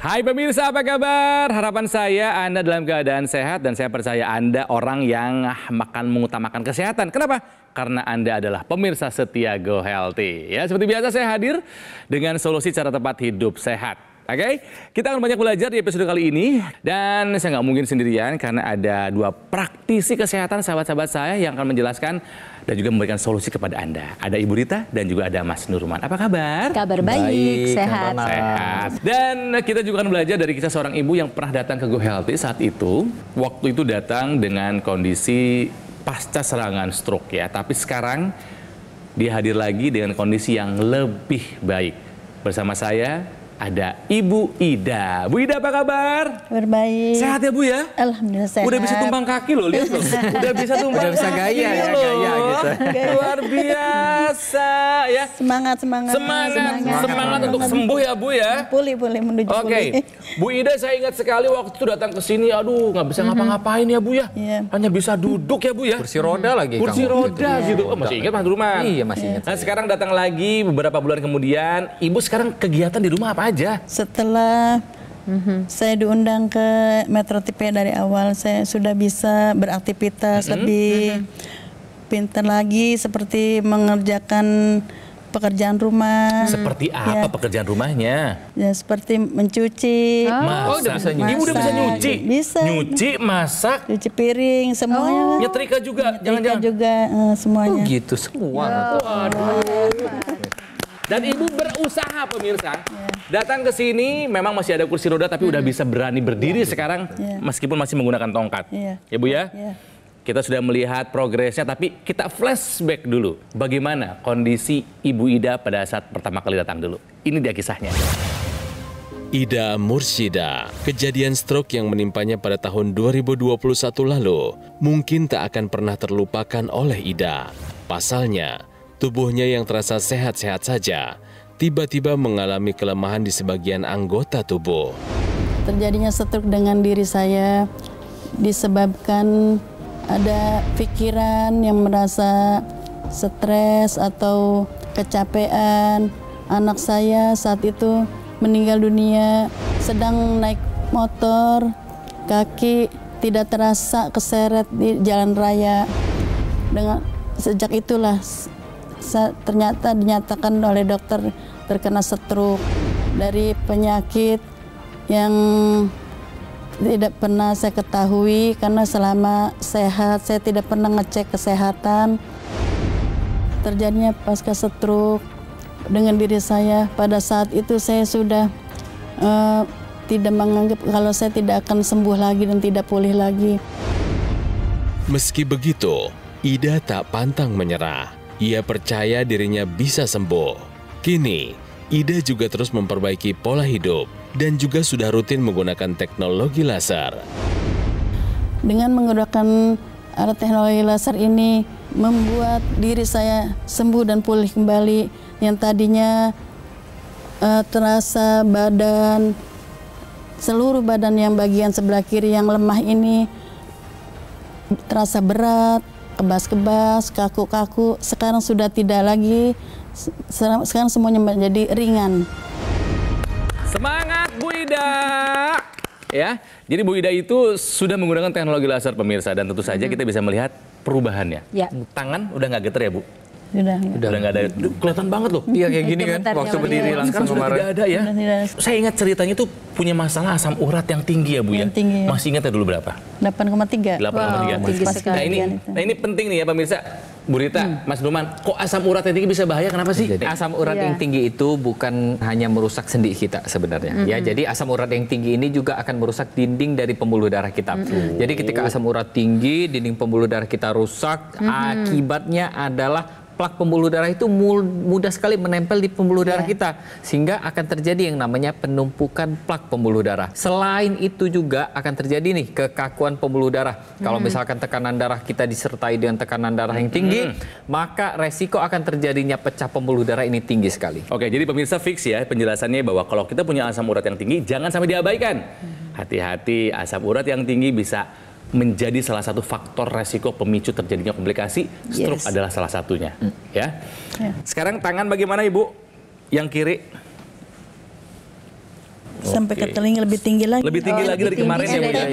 Hai pemirsa, apa kabar? Harapan saya Anda dalam keadaan sehat dan saya percaya Anda orang yang mengutamakan kesehatan. Kenapa? Karena Anda adalah pemirsa setia Go Healthy. Ya, seperti biasa saya hadir dengan solusi cara tepat hidup sehat. Oke, kita akan banyak belajar di episode kali ini dan saya nggak mungkin sendirian karena ada dua praktisi kesehatan sahabat-sahabat saya yang akan menjelaskan dan juga memberikan solusi kepada Anda. Ada Ibu Rita dan juga ada Mas Nurman. Apa kabar? Kabar baik, sehat. Sehat. Dan kita juga akan belajar dari kisah seorang ibu yang pernah datang ke Go Healthy saat itu. Waktu itu datang dengan kondisi pasca serangan stroke ya. Tapi sekarang dia hadir lagi dengan kondisi yang lebih baik. Bersama saya ada Ibu Ida. Bu Ida apa kabar? Kabar baik. Sehat ya Bu ya? Alhamdulillah sehat. Udah bisa tumpang kaki loh, lihat loh. Udah bisa tumpang Udah bisa kaki gaya ya, loh. gaya gitu. Luar biasa ya. Semangat untuk sembuh ya Bu ya. Pulih menuju pulih. Oke, Bu Ida saya ingat sekali waktu itu datang ke sini, aduh nggak bisa ngapa-ngapain ya Bu ya. Iya. Hanya bisa duduk ya Bu ya. Kursi roda lagi Kursi kamu roda gitu. Oh, masih ingat Mas Nurman? Iya masih ingat. Nah sekarang datang lagi beberapa bulan kemudian, Ibu sekarang kegiatan di rumah apa aja? Setelah saya diundang ke Metro TV dari awal, saya sudah bisa beraktivitas lebih pintar lagi seperti mengerjakan pekerjaan rumah. Seperti apa Ya. pekerjaan rumahnya? Ya, seperti mencuci, Masak. udah bisa nyuci. Ibu udah bisa nyuci? Bisa. Nyuci, masak, cuci piring, semuanya. nyetrika juga, Nyetrika jangan-jangan. juga semuanya. Gitu semua. Dan Ibu berusaha pemirsa. Datang ke sini memang masih ada kursi roda tapi udah bisa berani berdiri sekarang meskipun masih menggunakan tongkat. Iya. Ya Bu ya? Iya. Kita sudah melihat progresnya tapi kita flashback dulu. Bagaimana kondisi Ibu Ida pada saat pertama kali datang dulu. Ini dia kisahnya. Ida Mursyida, kejadian stroke yang menimpanya pada tahun 2021 lalu mungkin tak akan pernah terlupakan oleh Ida. Pasalnya, tubuhnya yang terasa sehat-sehat saja, tiba-tiba mengalami kelemahan di sebagian anggota tubuh. Terjadinya stroke dengan diri saya disebabkan ada pikiran yang merasa stres atau kecapean. Anak saya saat itu meninggal dunia, sedang naik motor, kaki tidak terasa keseret di jalan raya. Sejak itulah ternyata dinyatakan oleh dokter terkena stroke dari penyakit yang tidak pernah saya ketahui karena selama sehat saya tidak pernah ngecek kesehatan. Terjadinya pasca stroke dengan diri saya pada saat itu saya sudah tidak menganggap kalau saya tidak akan sembuh lagi dan tidak pulih lagi. Meski begitu, Ida tak pantang menyerah. Ia percaya dirinya bisa sembuh. Kini, Ida juga terus memperbaiki pola hidup dan juga sudah rutin menggunakan teknologi laser. Dengan menggunakan alat teknologi laser ini membuat diri saya sembuh dan pulih kembali. Yang tadinya terasa badan, seluruh badan yang bagian sebelah kiri yang lemah ini terasa berat, kebas-kebas, kaku-kaku, sekarang sudah tidak lagi, sekarang semuanya menjadi ringan. Semangat Bu Ida! Ya, jadi Bu Ida itu sudah menggunakan teknologi laser pemirsa dan tentu saja kita bisa melihat perubahannya. Ya. Tangan udah nggak getar ya Bu? Sudah. Udah nggak ada, kelihatan banget loh. Iya kayak gini kan, Gemetarnya waktu udah. berdiri langsung Sekarang sudah kemarin. tidak ada ya. Sudah tidak ada. Saya ingat ceritanya tuh punya masalah asam urat yang tinggi ya Bu ya. Yang tinggi, ya. Masih ingat ya dulu berapa? 8,3. 8,3. Tinggi sekali. Nah ini penting nih ya pemirsa. Bu Rita, Mas Nurman, kok asam urat yang tinggi bisa bahaya? Kenapa sih? Asam urat Iya. yang tinggi itu bukan hanya merusak sendi kita sebenarnya. Ya, jadi asam urat yang tinggi ini juga akan merusak dinding dari pembuluh darah kita. Jadi ketika asam urat tinggi, dinding pembuluh darah kita rusak, akibatnya adalah plak pembuluh darah itu mudah sekali menempel di pembuluh darah kita sehingga akan terjadi yang namanya penumpukan plak pembuluh darah. Selain itu juga akan terjadi nih kekakuan pembuluh darah. Kalau misalkan tekanan darah kita disertai dengan tekanan darah yang tinggi, maka resiko akan terjadinya pecah pembuluh darah ini tinggi sekali. Oke, jadi pemirsa fix ya penjelasannya bahwa kalau kita punya asam urat yang tinggi jangan sampai diabaikan. Hati-hati, asam urat yang tinggi bisa menjadi salah satu faktor resiko pemicu terjadinya komplikasi. Stroke adalah salah satunya. Ya. Sekarang tangan bagaimana Ibu? Yang kiri? sampai ke telinga lebih tinggi lagi. Lebih tinggi lagi dari kemarin ya Bu ya.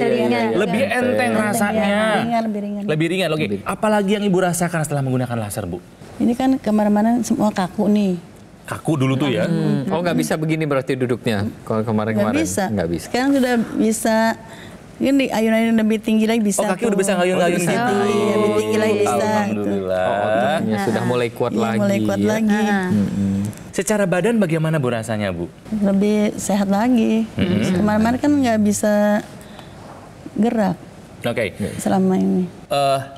Lebih enteng rasanya. Lebih ringan. Lebih ringan. Oke. Apalagi yang Ibu rasakan setelah menggunakan laser, Bu? Ini kan kemarin-kemarin semua kaku nih. Kaku dulu tuh ya. Oh, nggak bisa begini berarti duduknya kalau kemarin-kemarin? Nggak bisa. Sekarang sudah bisa. Ini ayun-ayun lebih tinggi lagi bisa. Oh, kaki udah bisa ngayun-ngayun gitu. Iya, lebih tinggi lagi bisa. Alhamdulillah. Ototnya sudah mulai kuat lagi. Mulai kuat lagi. Secara badan bagaimana Bu rasanya, Bu? Lebih sehat lagi. Kemarin-kemarin kan nggak bisa gerak Oke. selama ini.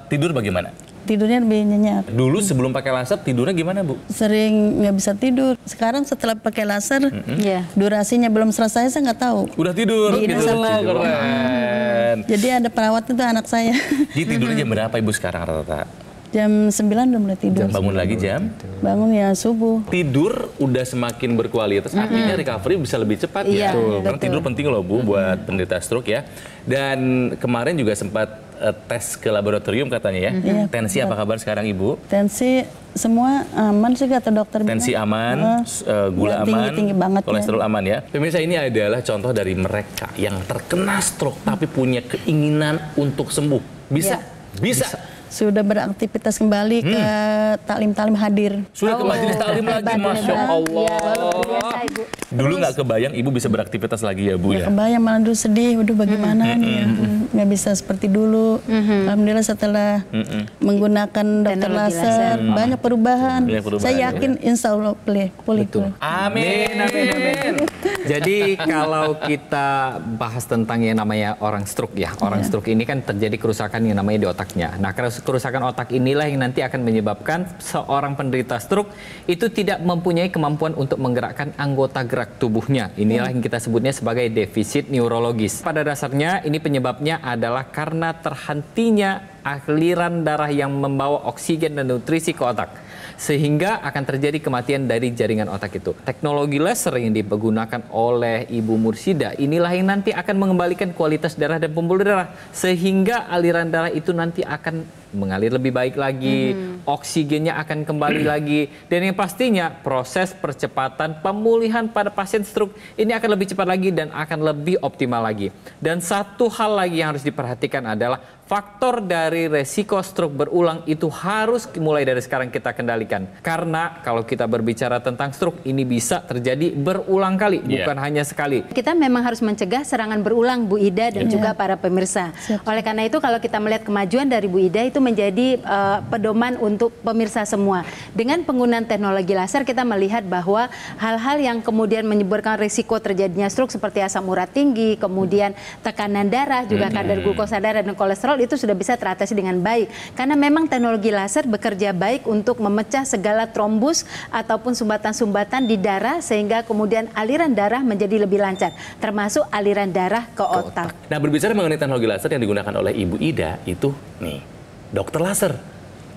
Tidur bagaimana? Tidurnya lebih nyenyak. Dulu sebelum pakai laser tidurnya gimana, Bu? Sering nggak bisa tidur. Sekarang setelah pakai laser, durasinya belum selesai saya nggak tahu. Udah tidur. Iya, gitu. sama. Keren. Jadi ada perawat itu anak saya. Jadi tidurnya jam berapa Ibu sekarang rata-rata? Jam 9 udah mulai tidur. Bangun lagi jam? Bangun ya subuh. Tidur udah semakin berkualitas, artinya recovery bisa lebih cepat ya. Karena tidur penting loh Bu buat penderita stroke ya. Dan kemarin juga sempat tes ke laboratorium katanya ya. Tensi apa kabar sekarang Ibu? Tensi semua aman sih kata dokter. Tensi aman, gula aman, tinggi banget kolesterol aman ya. Pemirsa, ini adalah contoh dari mereka yang terkena stroke tapi punya keinginan untuk sembuh. Bisa. Sudah beraktivitas kembali ke taklim-taklim hadir. Sudah ke majelis taklim lagi, Masya Allah. Biasa, Ibu. Dulu nggak kebayang Ibu bisa beraktivitas lagi ya Bu ya? Kebayang malah dulu sedih, udah bagaimana nih ya. Nggak bisa seperti dulu. Alhamdulillah setelah menggunakan dokter laser, banyak perubahan. Saya yakin insya Allah pulih. Amin. Jadi kalau kita bahas tentang yang namanya orang stroke ya, orang stroke ini kan terjadi kerusakan yang namanya di otaknya. Nah, kerusakan otak inilah yang nanti akan menyebabkan seorang penderita stroke itu tidak mempunyai kemampuan untuk menggerakkan anggota gerak tubuhnya. Inilah yang kita sebutnya sebagai defisit neurologis. Pada dasarnya ini penyebabnya adalah karena terhentinya aliran darah yang membawa oksigen dan nutrisi ke otak, sehingga akan terjadi kematian dari jaringan otak itu. Teknologi laser yang digunakan oleh Ibu Mursida inilah yang nanti akan mengembalikan kualitas darah dan pembuluh darah, sehingga aliran darah itu nanti akan mengalir lebih baik lagi, oksigennya akan kembali lagi, dan yang pastinya proses percepatan pemulihan pada pasien stroke ini akan lebih cepat lagi dan akan lebih optimal lagi. Dan satu hal lagi yang harus diperhatikan adalah faktor dari resiko stroke berulang itu harus mulai dari sekarang kita kendalikan. Karena kalau kita berbicara tentang stroke ini bisa terjadi berulang kali, bukan hanya sekali. Kita memang harus mencegah serangan berulang Bu Ida dan juga para pemirsa. Oleh karena itu kalau kita melihat kemajuan dari Bu Ida itu menjadi pedoman untuk pemirsa semua. Dengan penggunaan teknologi laser kita melihat bahwa hal-hal yang kemudian menyebabkan risiko terjadinya stroke seperti asam urat tinggi, kemudian tekanan darah, juga kadar glukosa darah dan kolesterol itu sudah bisa teratasi dengan baik. Karena memang teknologi laser bekerja baik untuk memecah segala trombus ataupun sumbatan-sumbatan di darah sehingga kemudian aliran darah menjadi lebih lancar, termasuk aliran darah ke otak. Nah, berbicara mengenai teknologi laser yang digunakan oleh Ibu Ida itu nih, dokter laser.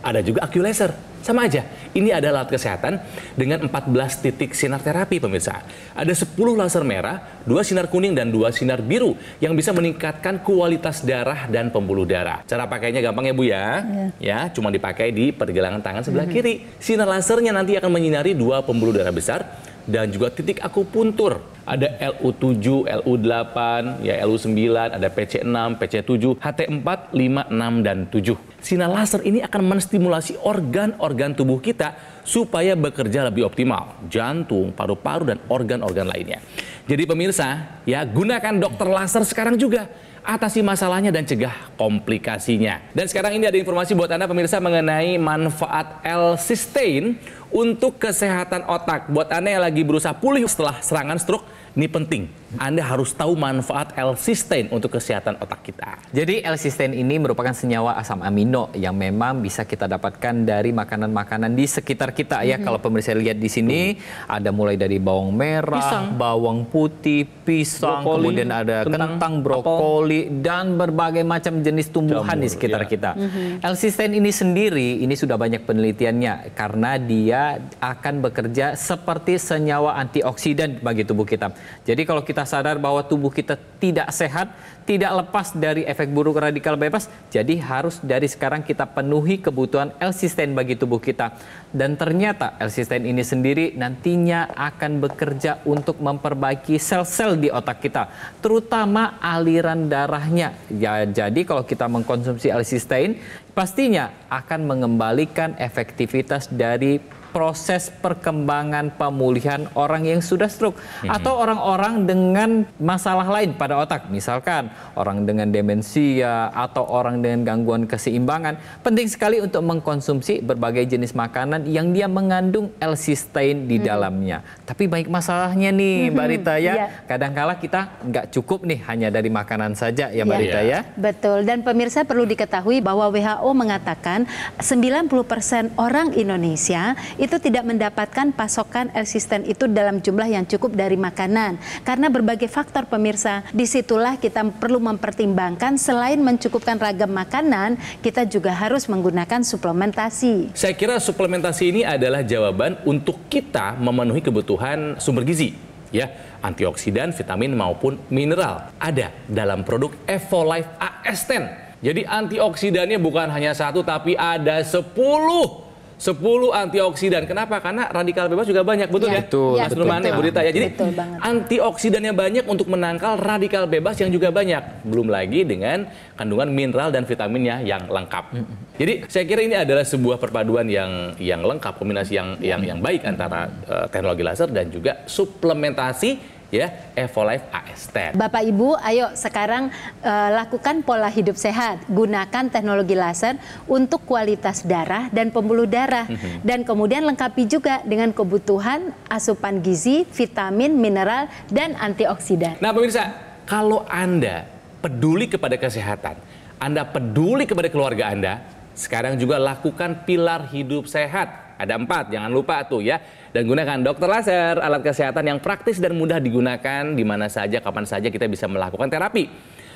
Ada juga AQ laser. Sama aja. Ini adalah alat kesehatan dengan 14 titik sinar terapi pemirsa. Ada 10 laser merah, 2 sinar kuning dan 2 sinar biru yang bisa meningkatkan kualitas darah dan pembuluh darah. Cara pakainya gampang ya Bu ya. Ya, cuma dipakai di pergelangan tangan sebelah kiri. Sinar lasernya nanti akan menyinari 2 pembuluh darah besar dan juga titik akupuntur. Ada LU7, LU8, ya LU9, ada PC6, PC7, HT4, 5, 6, dan 7. Sinar laser ini akan menstimulasi organ-organ tubuh kita supaya bekerja lebih optimal. Jantung, paru-paru, dan organ-organ lainnya. Jadi pemirsa, ya gunakan dokter laser sekarang juga. Atasi masalahnya dan cegah komplikasinya. Dan sekarang ini ada informasi buat Anda pemirsa mengenai manfaat L-Cysteine untuk kesehatan otak. Buat Anda yang lagi berusaha pulih setelah serangan stroke, ini penting. Anda harus tahu manfaat L-Cysteine untuk kesehatan otak kita. Jadi L-Cysteine ini merupakan senyawa asam amino yang memang bisa kita dapatkan dari makanan-makanan di sekitar kita ya. Kalau pemirsa lihat di sini ada mulai dari bawang merah, bawang putih, pisang, kemudian ada kentang, brokoli, dan berbagai macam jenis tumbuhan di sekitar kita. L-Cysteine ini sendiri ini sudah banyak penelitiannya karena dia akan bekerja seperti senyawa antioksidan bagi tubuh kita. Jadi kalau kita kita sadar bahwa tubuh kita tidak sehat, tidak lepas dari efek buruk radikal bebas. Jadi harus dari sekarang kita penuhi kebutuhan L-Cysteine bagi tubuh kita. Dan ternyata L-Cysteine ini sendiri nantinya akan bekerja untuk memperbaiki sel-sel di otak kita, terutama aliran darahnya. Ya, jadi kalau kita mengkonsumsi L-Cysteine, pastinya akan mengembalikan efektivitas dari proses perkembangan pemulihan orang yang sudah stroke atau orang-orang dengan masalah lain pada otak, misalkan orang dengan demensia atau orang dengan gangguan keseimbangan. Penting sekali untuk mengkonsumsi berbagai jenis makanan yang dia mengandung L-Cysteine di dalamnya. Tapi baik masalahnya nih Mbak Rita ya, kadangkala kita nggak cukup nih hanya dari makanan saja ya Mbak Rita ya. Betul, dan pemirsa perlu diketahui bahwa WHO mengatakan 90% orang Indonesia itu tidak mendapatkan pasokan L-Cysteine itu dalam jumlah yang cukup dari makanan. Karena berbagai faktor pemirsa, disitulah kita perlu mempertimbangkan selain mencukupkan ragam makanan, kita juga harus menggunakan suplementasi. Saya kira suplementasi ini adalah jawaban untuk kita memenuhi kebutuhan sumber gizi, ya, antioksidan, vitamin maupun mineral ada dalam produk Evolife AS10. Jadi antioksidannya bukan hanya satu tapi ada 10 antioksidan. Kenapa? Karena radikal bebas juga banyak, betul ya? Betul. Mas Nurmani, Bu Rita ya. Jadi antioksidannya banyak untuk menangkal radikal bebas yang juga banyak. Belum lagi dengan kandungan mineral dan vitaminnya yang lengkap. Jadi saya kira ini adalah sebuah perpaduan yang lengkap, kombinasi yang baik antara teknologi laser dan juga suplementasi, ya, Evolife AS10. Bapak Ibu, ayo sekarang lakukan pola hidup sehat. Gunakan teknologi laser untuk kualitas darah dan pembuluh darah. Dan kemudian lengkapi juga dengan kebutuhan asupan gizi, vitamin, mineral, dan antioksidan. Nah pemirsa, kalau Anda peduli kepada kesehatan, Anda peduli kepada keluarga Anda, sekarang juga lakukan pilar hidup sehat. Ada 4, jangan lupa tuh ya. Dan gunakan dokter laser, alat kesehatan yang praktis dan mudah digunakan di mana saja, kapan saja kita bisa melakukan terapi.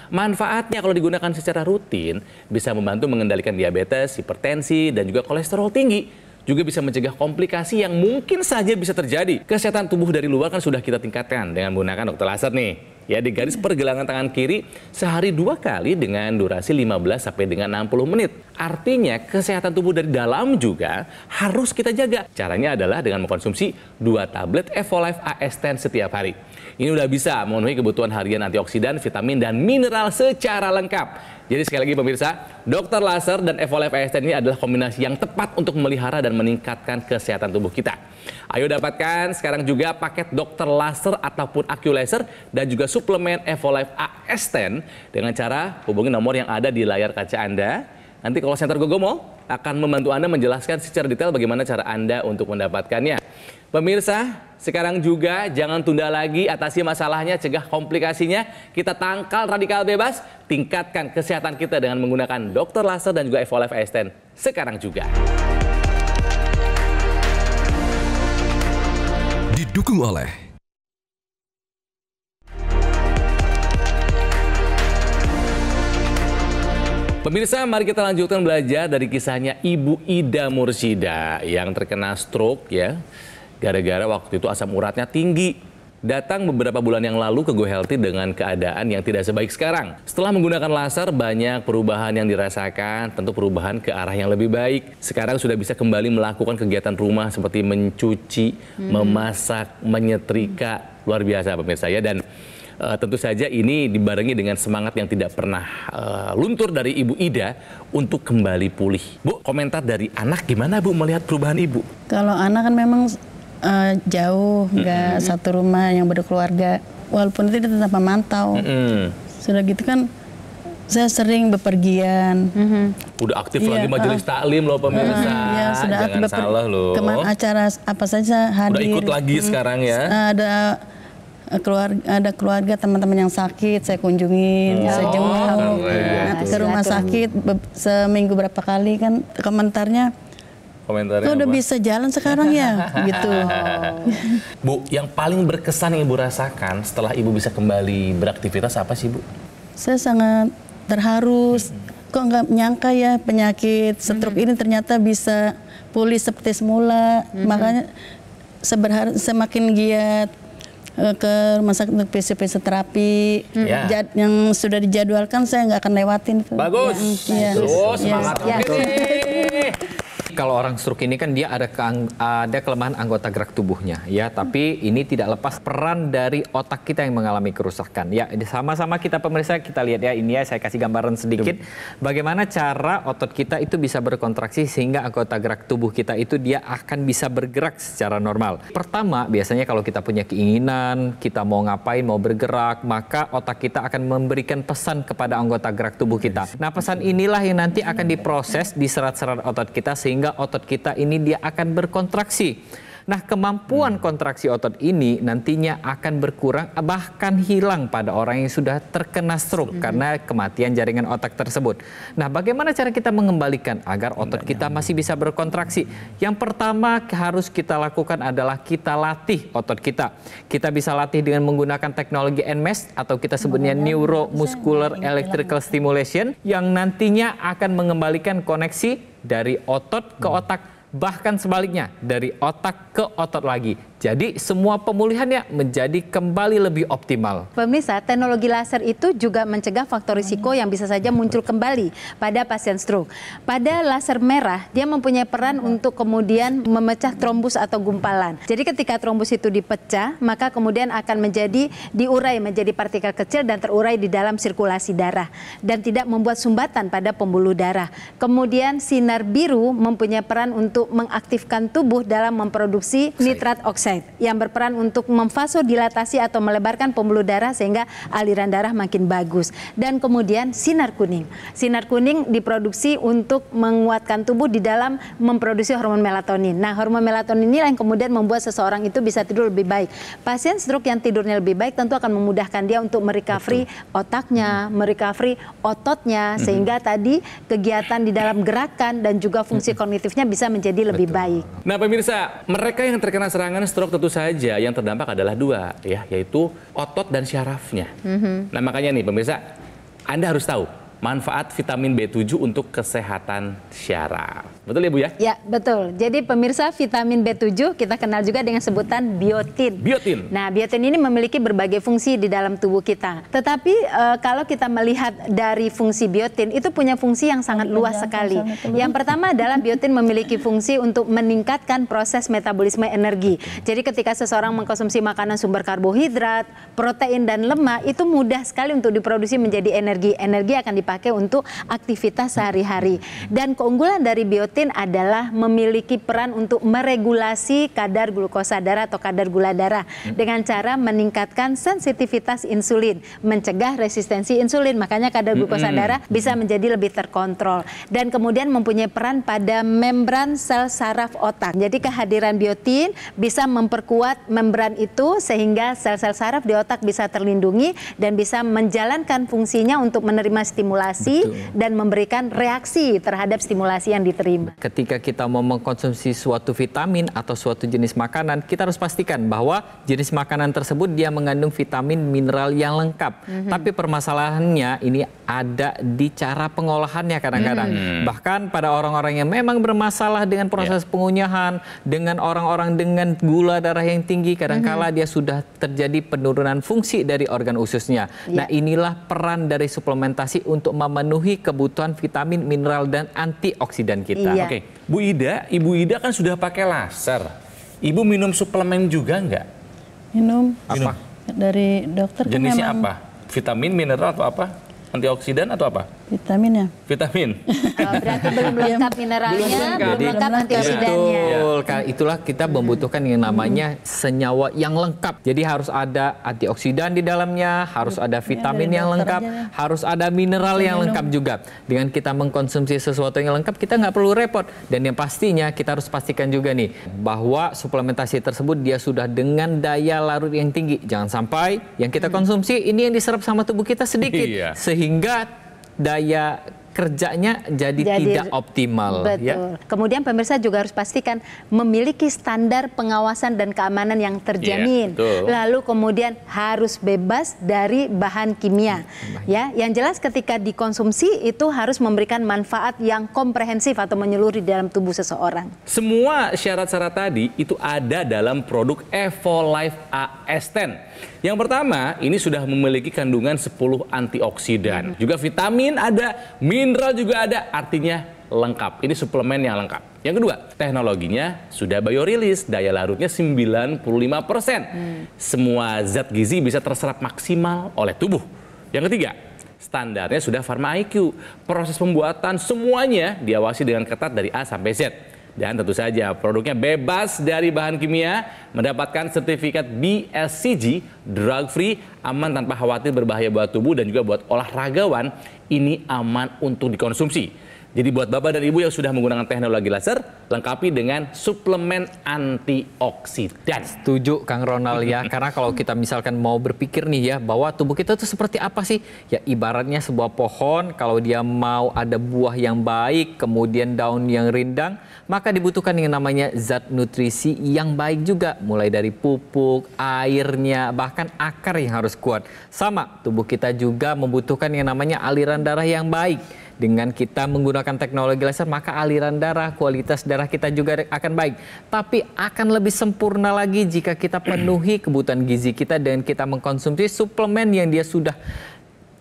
Manfaatnya kalau digunakan secara rutin, bisa membantu mengendalikan diabetes, hipertensi, dan juga kolesterol tinggi. Juga bisa mencegah komplikasi yang mungkin saja bisa terjadi. Kesehatan tubuh dari luar kan sudah kita tingkatkan dengan menggunakan dokter laser nih. Ya, di garis pergelangan tangan kiri sehari 2 kali dengan durasi 15 sampai dengan 60 menit. Artinya kesehatan tubuh dari dalam juga harus kita jaga. Caranya adalah dengan mengkonsumsi 2 tablet Evolife AS10 setiap hari. Ini udah bisa memenuhi kebutuhan harian antioksidan, vitamin, dan mineral secara lengkap. Jadi sekali lagi pemirsa, dokter laser dan Evolife AS10 ini adalah kombinasi yang tepat untuk memelihara dan meningkatkan kesehatan tubuh kita. Ayo dapatkan sekarang juga paket dokter laser ataupun AccuLaser dan juga suplemen Evolife AS10 dengan cara hubungi nomor yang ada di layar kaca Anda. Nanti call center Gogomo akan membantu Anda menjelaskan secara detail bagaimana cara Anda untuk mendapatkannya. Pemirsa, sekarang juga jangan tunda lagi, atasi masalahnya, cegah komplikasinya. Kita tangkal radikal bebas, tingkatkan kesehatan kita dengan menggunakan dokter laser dan juga Evolife AS10 sekarang juga. Didukung oleh Pemirsa, mari kita lanjutkan belajar dari kisahnya Ibu Ida Mursida yang terkena stroke ya. Gara-gara waktu itu asam uratnya tinggi. Datang beberapa bulan yang lalu ke Go Healthy dengan keadaan yang tidak sebaik sekarang. Setelah menggunakan laser, banyak perubahan yang dirasakan, tentu perubahan ke arah yang lebih baik. Sekarang sudah bisa kembali melakukan kegiatan rumah seperti mencuci, memasak, menyetrika. Luar biasa pemirsa ya. Dan tentu saja ini dibarengi dengan semangat yang tidak pernah luntur dari Ibu Ida untuk kembali pulih. Bu, komentar dari anak gimana Bu melihat perubahan Ibu? Kalau anak kan memang jauh, nggak satu rumah yang berkeluarga. Walaupun itu dia tetap memantau. Sudah gitu kan, saya sering bepergian. Udah aktif lagi majelis taklim loh pemirsa. Ya, sudah jangan salah loh. Kemana acara apa saja hadir. Udah ikut lagi sekarang ya. Ada keluarga teman-teman yang sakit saya kunjungin, saya jenguk. Ke rumah sakit seminggu berapa kali kan komentarnya. Komentarnya udah apa? bisa jalan sekarang ya, gitu. Bu, yang paling berkesan yang Ibu rasakan setelah Ibu bisa kembali beraktivitas apa sih Bu? Saya sangat terharu. Kok nggak nyangka ya penyakit stroke ini ternyata bisa pulih seperti semula. Makanya semakin giat ke rumah sakit untuk fisioterapi yang sudah dijadwalkan, saya nggak akan lewatin itu. Bagus. Terus semangat. Kalau orang stroke ini kan dia ada kelemahan anggota gerak tubuhnya, ya. Tapi ini tidak lepas peran dari otak kita yang mengalami kerusakan. Ya, sama-sama kita pemirsa, kita lihat ya, ini ya saya kasih gambaran sedikit. Bagaimana cara otot kita itu bisa berkontraksi sehingga anggota gerak tubuh kita itu dia akan bisa bergerak secara normal. Pertama, biasanya kalau kita punya keinginan, kita mau ngapain, mau bergerak, maka otak kita akan memberikan pesan kepada anggota gerak tubuh kita. Nah, pesan inilah yang nanti akan diproses di serat-serat otot kita sehingga otot kita ini dia akan berkontraksi. Nah, kemampuan kontraksi otot ini nantinya akan berkurang, bahkan hilang pada orang yang sudah terkena stroke karena kematian jaringan otak tersebut. Nah, bagaimana cara kita mengembalikan agar otot kita masih bisa berkontraksi? Yang pertama harus kita lakukan adalah kita latih otot kita. Kita bisa latih dengan menggunakan teknologi NMES atau kita sebutnya Neuromuscular Electrical Stimulation yang nantinya akan mengembalikan koneksi dari otot ke otak, bahkan sebaliknya dari otak ke otot lagi. Jadi semua pemulihannya menjadi kembali lebih optimal. Pemirsa, teknologi laser itu juga mencegah faktor risiko yang bisa saja muncul kembali pada pasien stroke. Pada laser merah, dia mempunyai peran untuk kemudian memecah trombus atau gumpalan. Jadi ketika trombus itu dipecah, maka kemudian akan menjadi diurai menjadi partikel kecil dan terurai di dalam sirkulasi darah dan tidak membuat sumbatan pada pembuluh darah. Kemudian sinar biru mempunyai peran untuk mengaktifkan tubuh dalam memproduksi nitrat oksida yang berperan untuk memvasodilatasi atau melebarkan pembuluh darah sehingga aliran darah makin bagus. Dan kemudian sinar kuning. Sinar kuning diproduksi untuk menguatkan tubuh di dalam memproduksi hormon melatonin. Nah, hormon melatonin ini yang kemudian membuat seseorang itu bisa tidur lebih baik. Pasien stroke yang tidurnya lebih baik tentu akan memudahkan dia untuk merecovery otaknya, merecovery ototnya, sehingga tadi kegiatan di dalam gerakan dan juga fungsi kognitifnya bisa menjadi lebih baik. Nah, pemirsa, mereka yang terkena serangan stroke tentu saja yang terdampak adalah dua, ya, yaitu otot dan syarafnya. Nah, makanya nih pemirsa, Anda harus tahu manfaat vitamin B7 untuk kesehatan syaraf. Betul ya, Bu ya? Ya, betul. Jadi pemirsa, vitamin B7 kita kenal juga dengan sebutan biotin. Biotin. Nah, biotin ini memiliki berbagai fungsi di dalam tubuh kita. Tetapi kalau kita melihat dari fungsi biotin, itu punya fungsi yang sangat luas sekali. Yang pertama adalah biotin memiliki fungsi untuk meningkatkan proses metabolisme energi. Jadi ketika seseorang mengkonsumsi makanan sumber karbohidrat, protein, dan lemak, itu mudah sekali untuk diproduksi menjadi energi. Energi akan dipakai untuk aktivitas sehari-hari. Dan keunggulan dari biotin adalah memiliki peran untuk meregulasi kadar glukosa darah atau kadar gula darah dengan cara meningkatkan sensitivitas insulin, mencegah resistensi insulin. Makanya kadar glukosa darah bisa menjadi lebih terkontrol. Dan kemudian mempunyai peran pada membran sel saraf otak. Jadi kehadiran biotin bisa memperkuat membran itu sehingga sel-sel saraf di otak bisa terlindungi dan bisa menjalankan fungsinya untuk menerima stimulasi dan memberikan reaksi terhadap stimulasi yang diterima. Ketika kita mau mengkonsumsi suatu vitamin atau suatu jenis makanan, kita harus pastikan bahwa jenis makanan tersebut dia mengandung vitamin mineral yang lengkap. Tapi permasalahannya ini ada di cara pengolahannya kadang-kadang. Bahkan pada orang-orang yang memang bermasalah dengan proses pengunyahan, dengan orang-orang dengan gula darah yang tinggi, kadang-kala dia sudah terjadi penurunan fungsi dari organ ususnya. Nah, inilah peran dari suplementasi untuk memenuhi kebutuhan vitamin, mineral, dan antioksidan kita. Oke, Bu Ida, Ibu Ida kan sudah pakai laser. Ibu minum suplemen juga nggak? Minum. Apa? Dari dokter. Jenisnya apa? Vitamin, mineral atau apa? Antioksidan atau apa? Vitamin ya. Vitamin. Berarti belum lengkap mineralnya, belum lengkap antioksidannya. Betul, itulah kita membutuhkan yang namanya senyawa yang lengkap. Jadi harus ada antioksidan di dalamnya, harus ada vitamin yang lengkap, harus ada mineral yang lengkap juga. Dengan kita mengkonsumsi sesuatu yang lengkap, kita nggak perlu repot. Dan yang pastinya kita harus pastikan juga nih, bahwa suplementasi tersebut dia sudah dengan daya larut yang tinggi. Jangan sampai yang kita konsumsi ini yang diserap sama tubuh kita sedikit. Sehingga daya kerjanya jadi tidak optimal. Betul. Ya. Kemudian pemirsa juga harus pastikan memiliki standar pengawasan dan keamanan yang terjamin. Lalu kemudian harus bebas dari bahan kimia. Ya, yang jelas ketika dikonsumsi itu harus memberikan manfaat yang komprehensif atau menyeluruh di dalam tubuh seseorang. Semua syarat-syarat tadi itu ada dalam produk Evolife AS10. Yang pertama, ini sudah memiliki kandungan 10 antioksidan. Juga vitamin ada, mineral juga ada, artinya lengkap. Ini suplemen yang lengkap. Yang kedua, teknologinya sudah biorilis, daya larutnya 95%. Semua zat gizi bisa terserap maksimal oleh tubuh. Yang ketiga, standarnya sudah Pharma IQ. Proses pembuatan semuanya diawasi dengan ketat dari A sampai Z. Dan tentu saja produknya bebas dari bahan kimia, mendapatkan sertifikat BSCG, drug free, aman tanpa khawatir berbahaya buat tubuh dan juga buat olahragawan, ini aman untuk dikonsumsi. Jadi buat bapak dan ibu yang sudah menggunakan teknologi laser, lengkapi dengan suplemen antioksidan. Setuju Kang Ronald ya, karena kalau kita misalkan mau berpikir nih ya, bahwa tubuh kita itu seperti apa sih? Ya ibaratnya sebuah pohon, kalau dia mau ada buah yang baik, kemudian daun yang rindang, maka dibutuhkan yang namanya zat nutrisi yang baik juga. Mulai dari pupuk, airnya, bahkan akar yang harus kuat. Sama, tubuh kita juga membutuhkan yang namanya aliran darah yang baik. Dengan kita menggunakan teknologi laser, maka aliran darah, kualitas darah kita juga akan baik. Tapi akan lebih sempurna lagi jika kita penuhi kebutuhan gizi kita dengan kita mengkonsumsi suplemen yang dia sudah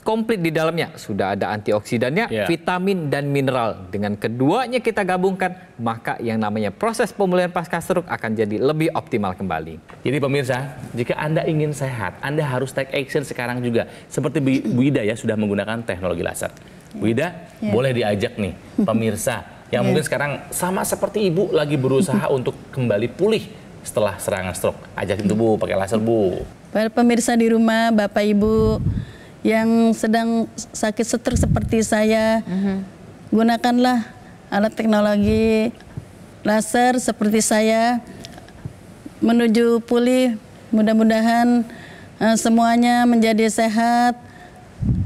komplit di dalamnya. Sudah ada antioksidannya, vitamin dan mineral. Dengan keduanya kita gabungkan, maka yang namanya proses pemulihan pasca stroke akan jadi lebih optimal kembali. Jadi pemirsa, jika Anda ingin sehat, Anda harus take action sekarang juga. Seperti Bu Ida ya sudah menggunakan teknologi laser. Bu Ida, boleh diajak nih pemirsa yang mungkin sekarang sama seperti Ibu lagi berusaha untuk kembali pulih setelah serangan stroke. Ajakin tuh Bu, pakai laser Bu. Para pemirsa di rumah, Bapak Ibu yang sedang sakit stroke seperti saya, gunakanlah alat teknologi laser seperti saya menuju pulih. Mudah-mudahan semuanya menjadi sehat,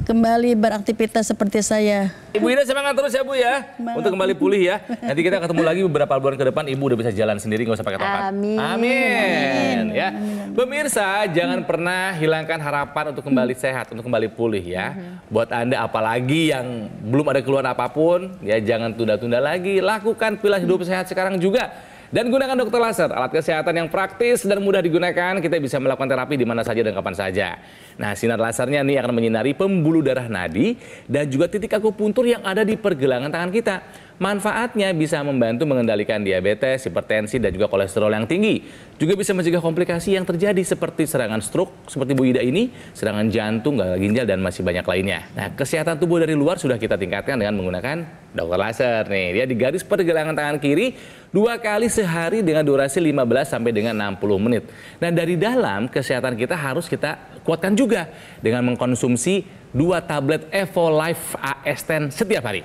kembali beraktivitas seperti saya. Ibu Ida semangat terus ya Bu ya, untuk kembali pulih ya. Nanti kita ketemu lagi beberapa bulan ke depan, Ibu udah bisa jalan sendiri, nggak usah pakai tongkat. Amin. Amin. Ya, pemirsa jangan pernah hilangkan harapan untuk kembali sehat, untuk kembali pulih ya. Buat Anda apalagi yang belum ada keluhan apapun, ya jangan tunda-tunda lagi, lakukan pilihan hidup sehat sekarang juga. Dan gunakan dokter laser, alat kesehatan yang praktis dan mudah digunakan. Kita bisa melakukan terapi di mana saja dan kapan saja. Nah, sinar lasernya ini akan menyinari pembuluh darah nadi dan juga titik akupuntur yang ada di pergelangan tangan kita. Manfaatnya bisa membantu mengendalikan diabetes, hipertensi, dan juga kolesterol yang tinggi. Juga bisa mencegah komplikasi yang terjadi seperti serangan stroke, seperti Bu Ida ini, serangan jantung, gagal ginjal, dan masih banyak lainnya. Nah, kesehatan tubuh dari luar sudah kita tingkatkan dengan menggunakan dokter laser. Nih, dia di garis pergelangan tangan kiri 2 kali sehari dengan durasi 15 sampai dengan 60 menit. Nah, dari dalam kesehatan kita harus kita kuatkan juga dengan mengkonsumsi 2 tablet Evolife AS10 setiap hari.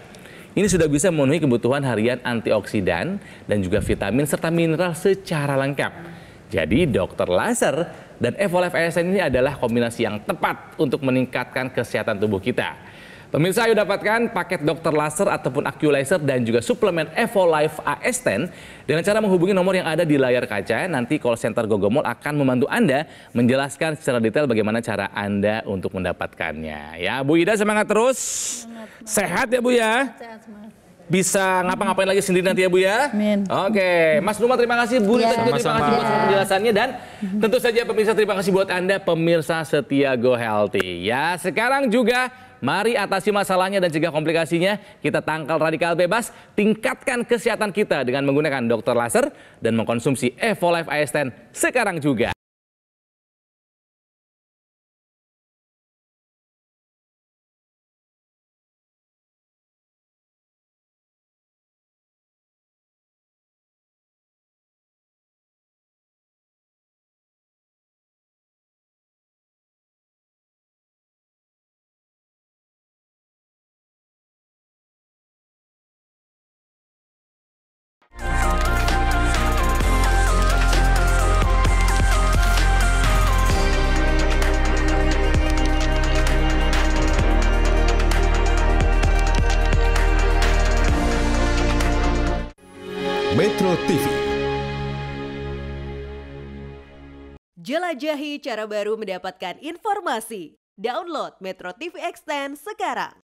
Ini sudah bisa memenuhi kebutuhan harian antioksidan dan juga vitamin serta mineral secara lengkap. Jadi dokter laser dan Evolife AS10 ini adalah kombinasi yang tepat untuk meningkatkan kesehatan tubuh kita. Pemirsa, ayo dapatkan paket dokter laser ataupun AccuLaser dan juga suplemen Evolife AS10 dengan cara menghubungi nomor yang ada di layar kaca. Nanti call center Gogomol akan membantu Anda menjelaskan secara detail bagaimana cara Anda untuk mendapatkannya. Ya, Bu Ida semangat terus. Sehat ya Bu ya. Bisa ngapa-ngapain lagi sendiri nanti ya Bu ya. Amin. Oke, Mas Numa terima kasih, Bu Rita juga terima kasih buat semua penjelasannya, dan tentu saja pemirsa terima kasih buat Anda pemirsa setia Go Healthy. Ya, sekarang juga mari atasi masalahnya dan cegah komplikasinya. Kita tangkal radikal bebas, tingkatkan kesehatan kita dengan menggunakan dokter laser dan mengkonsumsi Evolife AS10 sekarang juga. Jelajahi cara baru mendapatkan informasi. Download Metro TV Extend sekarang.